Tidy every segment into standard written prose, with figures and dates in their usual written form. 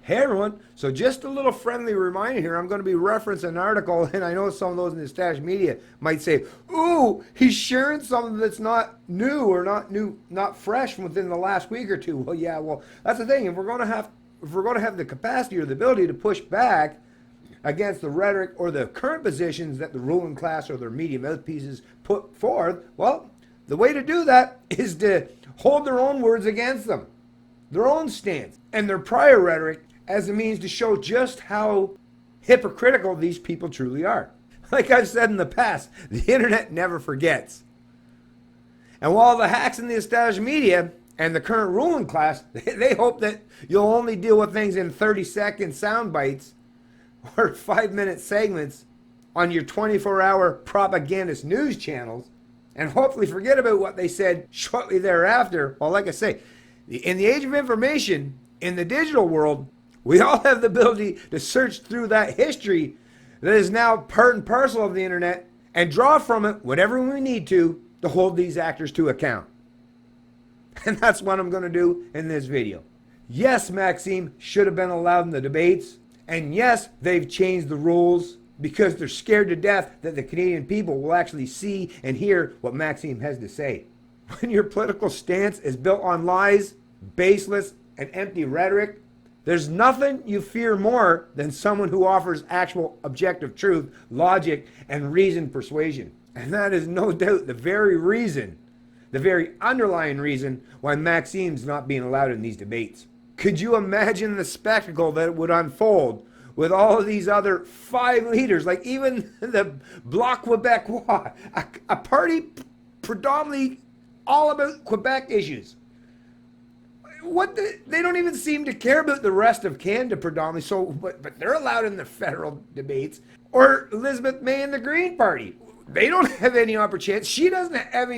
Hey everyone, so just a little friendly reminder here. I'm going to be referencing an article, and I know some of those in the stash media might say, ooh, he's sharing something that's not new or not fresh from within the last week or two. Well, yeah, that's the thing. If we're going to have the capacity or the ability to push back against the rhetoric or the current positions that the ruling class or their media mouthpieces put forth, well, the way to do that is to hold their own words against them, their own stance, and their prior rhetoric as a means to show just how hypocritical these people truly are. Like I've said in the past, the internet never forgets. And while the hacks in the established media and the current ruling class, they hope that you'll only deal with things in 30-second sound bites or 5-minute segments on your 24-hour propagandist news channels and hopefully forget about what they said shortly thereafter. Well, like I say, in the age of information, in the digital world, we all have the ability to search through that history that is now part and parcel of the internet and draw from it whatever we need to hold these actors to account. And that's what I'm going to do in this video. Yes, Maxime should have been allowed in the debates. And yes, they've changed the rules because they're scared to death that the Canadian people will actually see and hear what Maxime has to say. When your political stance is built on lies, baseless, and empty rhetoric, there's nothing you fear more than someone who offers actual objective truth, logic, and reasoned persuasion. And that is no doubt the very underlying reason why Maxime's not being allowed in these debates. Could you imagine the spectacle that would unfold with all of these other 5 leaders, like even the Bloc Québécois, a party predominantly all about Quebec issues? They don't even seem to care about the rest of Canada predominantly, but they're allowed in the federal debates. Or Elizabeth May and the Green Party. They don't have any opportunity. She doesn't have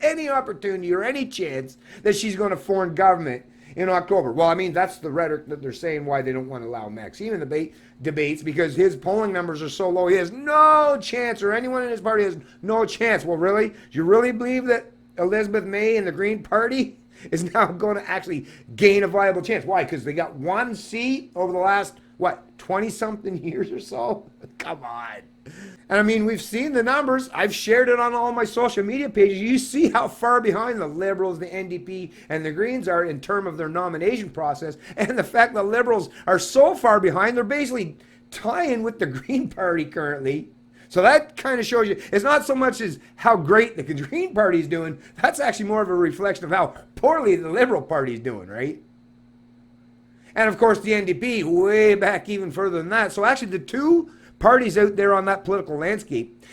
any opportunity or any chance that she's going to form government in October. Well, I mean, that's the rhetoric that they're saying why they don't want to allow Maxime in the debates, because his polling numbers are so low. He has no chance, or anyone in his party has no chance. Well, really? Do you really believe that Elizabeth May and the Green Party is now going to actually gain a viable chance? Why? Because they got 1 seat over the last, 20-something years or so? Come on. And I mean, we've seen the numbers. I've shared it on all my social media pages. You see how far behind the Liberals, the NDP, and the Greens are in terms of their nomination process. And the fact that Liberals are so far behind, they're basically tying with the Green Party currently. So that kind of shows you, it's not so much as how great the Green Party is doing. That's actually more of a reflection of how poorly the Liberal Party is doing, right? And of course, the NDP, way back even further than that. So actually, the 2 parties out there on that political landscape,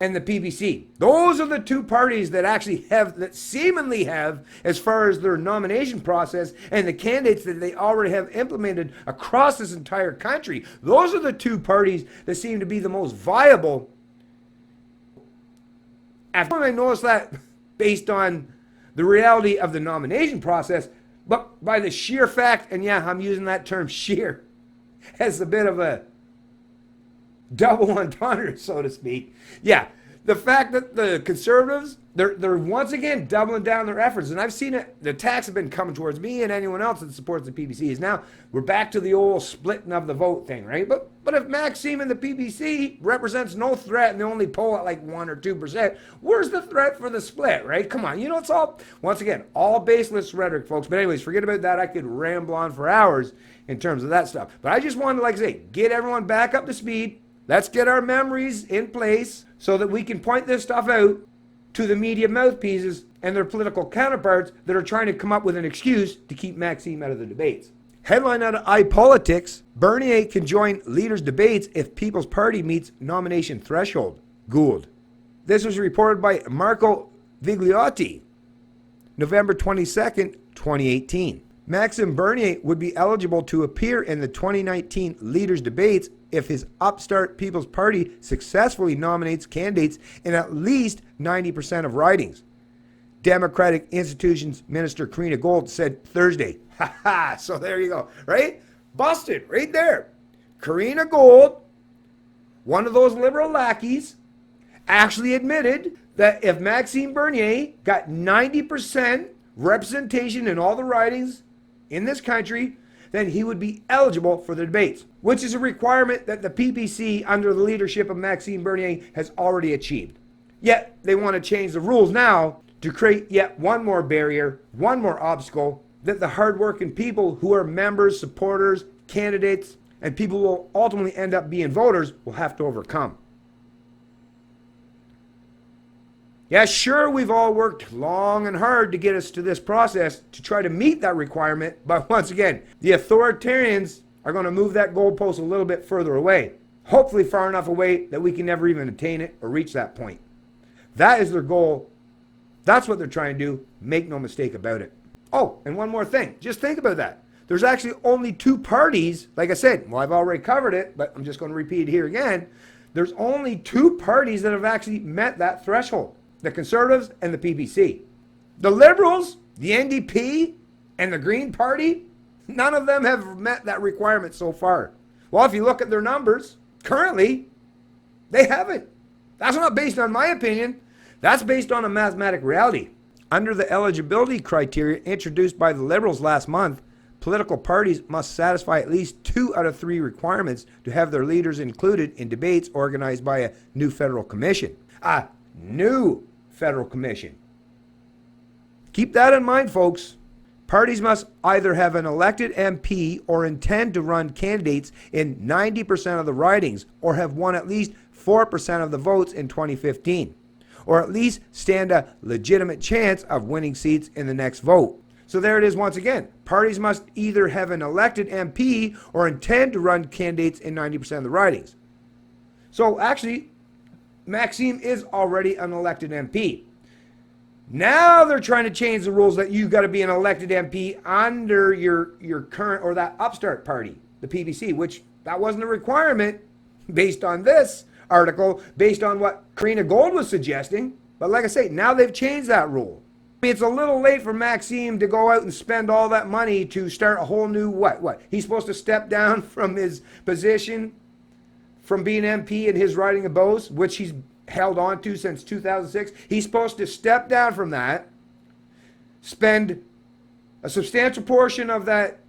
and the PPC, those are the 2 parties that seemingly have, as far as their nomination process and the candidates that they already have implemented across this entire country. Those are the 2 parties that seem to be the most viable. After I noticed that based on the reality of the nomination process, but by the sheer fact, and yeah, I'm using that term sheer as a bit of a double entendre, so to speak. Yeah, the fact that the Conservatives, they're once again doubling down their efforts, and I've seen it. The attacks have been coming towards me and anyone else that supports the PPC. Is now we're back to the old splitting of the vote thing, right? But if Maxime and the PPC represents no threat and they only poll at like 1 or 2%, where's the threat for the split, right? Come on, it's all, once again, all baseless rhetoric, folks. But anyways, forget about that. I could ramble on for hours in terms of that stuff. But I just wanted to, like I say, get everyone back up to speed. Let's get our memories in place so that we can point this stuff out to the media mouthpieces and their political counterparts that are trying to come up with an excuse to keep Maxime out of the debates. Headline out of iPolitics, Bernier can join leaders' debates if People's Party meets nomination threshold. Gould. This was reported by Marco Vigliotti, November 22nd, 2018. Maxime Bernier would be eligible to appear in the 2019 leaders' debates if his upstart People's Party successfully nominates candidates in at least 90% of ridings. Democratic Institutions Minister Karina Gould said Thursday. Ha ha, so there you go, right? Busted, right there. Karina Gould, one of those liberal lackeys, actually admitted that if Maxime Bernier got 90% representation in all the ridings in this country, then he would be eligible for the debates, which is a requirement that the PPC under the leadership of Maxime Bernier has already achieved. Yet they want to change the rules now to create yet one more barrier, one more obstacle that the hardworking people who are members, supporters, candidates, and people who will ultimately end up being voters will have to overcome. Yeah, sure, we've all worked long and hard to get us to this process to try to meet that requirement, but once again, the authoritarians are going to move that goalpost a little bit further away, hopefully far enough away that we can never even attain it or reach that point. That is their goal. That's what they're trying to do. Make no mistake about it. Oh, and one more thing. Just think about that. There's actually only two parties, like I said, well, I've already covered it, but I'm just going to repeat it here again. There's only two parties that have actually met that threshold. The Conservatives and the PPC. The Liberals, the NDP, and the Green Party, none of them have met that requirement so far. Well, if you look at their numbers, currently, they haven't. That's not based on my opinion. That's based on a mathematic reality. Under the eligibility criteria introduced by the Liberals last month, political parties must satisfy at least 2 out of 3 requirements to have their leaders included in debates organized by a new federal commission. A new federal commission. Keep that in mind, folks. Parties must either have an elected MP or intend to run candidates in 90% of the ridings or have won at least 4% of the votes in 2015, or at least stand a legitimate chance of winning seats in the next vote. So there it is once again. Parties must either have an elected MP or intend to run candidates in 90% of the ridings. So actually, Maxime is already an elected MP. Now they're trying to change the rules that you've got to be an elected MP under your current or that upstart party, the PPC, which that wasn't a requirement based on this article, based on what Karina Gold was suggesting. But like I say, now they've changed that rule. It's a little late for Maxime to go out and spend all that money to start a whole new what? He's supposed to step down from his position from being MP in his riding of Beauce, which he's held on to since 2006. He's supposed to step down from that, spend a substantial portion of that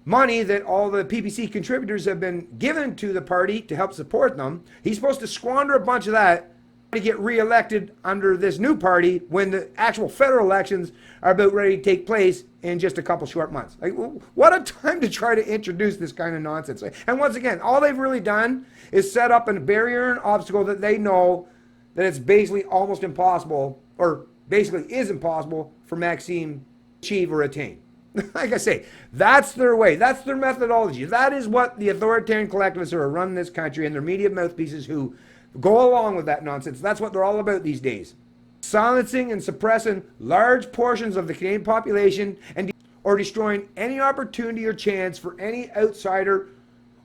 money that all the PPC contributors have been given to the party to help support them. He's supposed to squander a bunch of that to get reelected under this new party when the actual federal elections are about ready to take place in just a couple short months. Like, what a time to try to introduce this kind of nonsense. And once again, all they've really done is set up a barrier and obstacle that they know that it's basically almost impossible, or basically is impossible for Maxime to achieve or attain. Like I say, that's their way. That's their methodology. That is what the authoritarian collectivists who are running this country and their media mouthpieces who go along with that nonsense. That's what they're all about these days. Silencing and suppressing large portions of the Canadian population or destroying any opportunity or chance for any outsider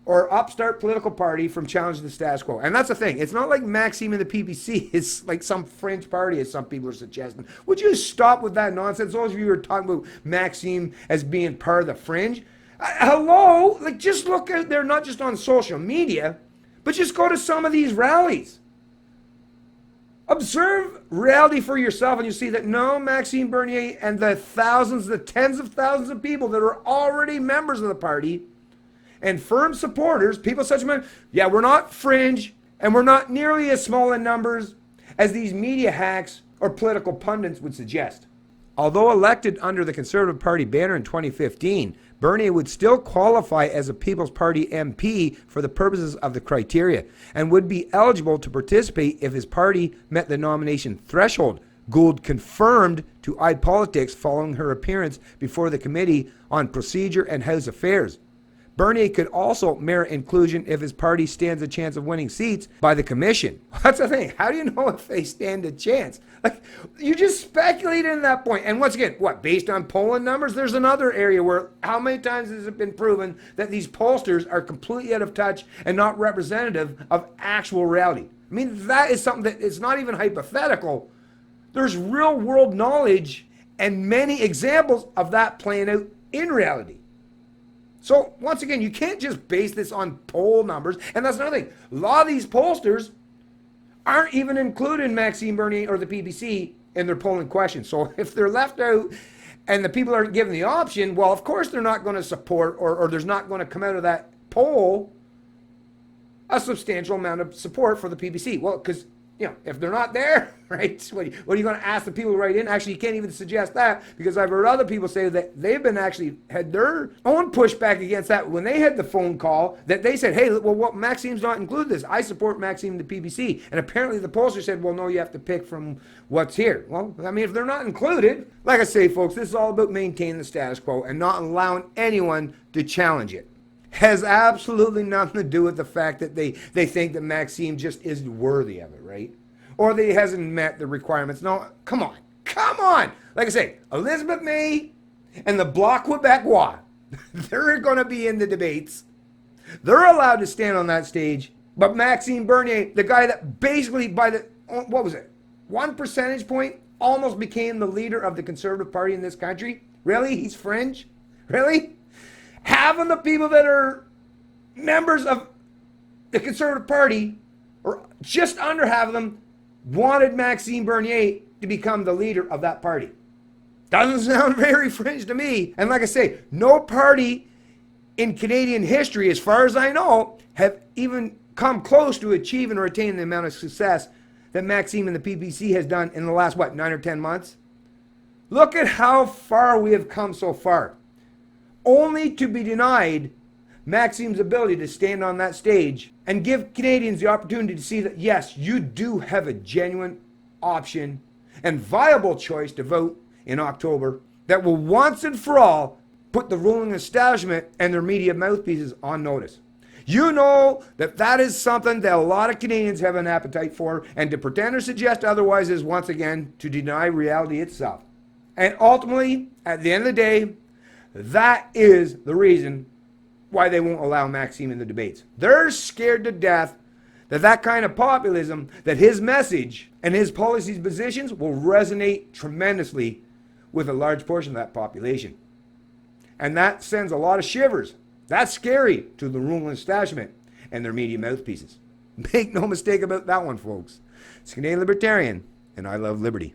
or upstart political party from challenging the status quo. And that's the thing. It's not like Maxime and the PPC is like some fringe party, as some people are suggesting. Would you stop with that nonsense? Those of you who are talking about Maxime as being part of the fringe. Hello? Like, just look out there, not just on social media, but just go to some of these rallies. Observe reality for yourself and you see that no, Maxime Bernier and the thousands, the tens of thousands of people that are already members of the party and firm supporters, people such as, yeah, we're not fringe and we're not nearly as small in numbers as these media hacks or political pundits would suggest. Although elected under the Conservative Party banner in 2015, Bernier would still qualify as a People's Party MP for the purposes of the criteria and would be eligible to participate if his party met the nomination threshold, Gould confirmed to iPolitics following her appearance before the Committee on Procedure and House Affairs. Bernier could also merit inclusion if his party stands a chance of winning seats by the commission. That's the thing. How do you know if they stand a chance? Like, you just speculate in that point. And once again, what, based on polling numbers? There's another area where how many times has it been proven that these pollsters are completely out of touch and not representative of actual reality? I mean, that is something that is not even hypothetical. There's real world knowledge and many examples of that playing out in reality. So, once again, you can't just base this on poll numbers. And that's another thing. A lot of these pollsters aren't even including Maxime Bernier or the PPC in their polling questions. So, if they're left out and the people aren't given the option, well, of course they're not going to support, or there's not going to come out of that poll a substantial amount of support for the PPC. Well, because, if they're not there, right, what are you going to ask the people to write in? Actually, you can't even suggest that, because I've heard other people say that they've been actually had their own pushback against that when they had the phone call that they said, hey, well, what Maxime's not include this. I support Maxime the PPC. And apparently the pollster said, well, no, you have to pick from what's here. Well, I mean, if they're not included, like I say, folks, this is all about maintaining the status quo and not allowing anyone to challenge it. Has absolutely nothing to do with the fact that they think that Maxime just isn't worthy of it, right? Or that he hasn't met the requirements. No, come on. Like I say, Elizabeth May and the Bloc Quebecois, they're going to be in the debates. They're allowed to stand on that stage. But Maxime Bernier, the guy that basically by the, 1 percentage point almost became the leader of the Conservative Party in this country? Really? He's fringe? Really? Having the people that are members of the Conservative Party, or just under half of them, wanted Maxime Bernier to become the leader of that party. Doesn't sound very fringe to me. And like I say, no party in Canadian history, as far as I know, have even come close to achieving or attaining the amount of success that Maxime and the PPC has done in the last, 9 or 10 months? Look at how far we have come so far, only to be denied Maxime's ability to stand on that stage and give Canadians the opportunity to see that, yes, you do have a genuine option and viable choice to vote in October that will once and for all put the ruling establishment and their media mouthpieces on notice. You know that is something that a lot of Canadians have an appetite for, and to pretend or suggest otherwise is once again to deny reality itself. And ultimately, at the end of the day, that is the reason why they won't allow Maxime in the debates. They're scared to death that kind of populism, that his message and his policies, positions will resonate tremendously with a large portion of that population. And that sends a lot of shivers. That's scary to the ruling establishment and their media mouthpieces. Make no mistake about that one, folks. It's Canadian Libertarian, and I love liberty.